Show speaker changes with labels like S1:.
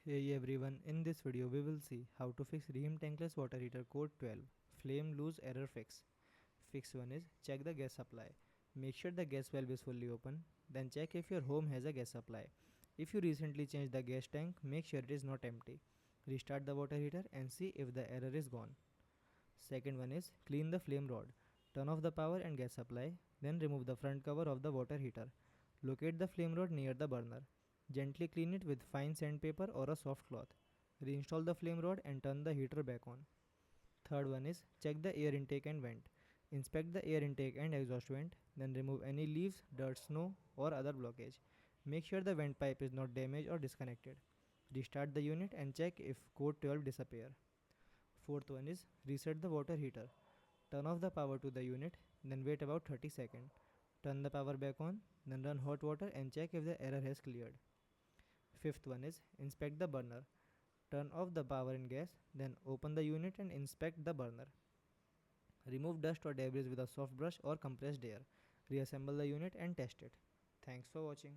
S1: Hey everyone, in this video we will see how to fix Rheem tankless water heater code 12 flame loose error fix. Fix 1 is check the gas supply. Make sure the gas valve is fully open. Then check if your home has a gas supply. If you recently changed the gas tank, make sure it is not empty. Restart the water heater and see if the error is gone. Second one is clean the flame rod. Turn off the power and gas supply. Then remove the front cover of the water heater. Locate the flame rod near the burner. Gently clean it with fine sandpaper or a soft cloth. Reinstall the flame rod and turn the heater back on. Third one is check the air intake and vent. Inspect the air intake and exhaust vent, then remove any leaves, dirt, snow, or other blockage. Make sure the vent pipe is not damaged or disconnected. Restart the unit and check if code 12 disappear. Fourth one is reset the water heater. Turn off the power to the unit, then wait about 30 seconds. Turn the power back on, then run hot water and check if the error has cleared. Fifth one is inspect the burner. Turn off the power and gas, then open the unit and inspect the burner. Remove dust or debris with a soft brush or compressed air. Reassemble the unit and test it. Thanks for watching.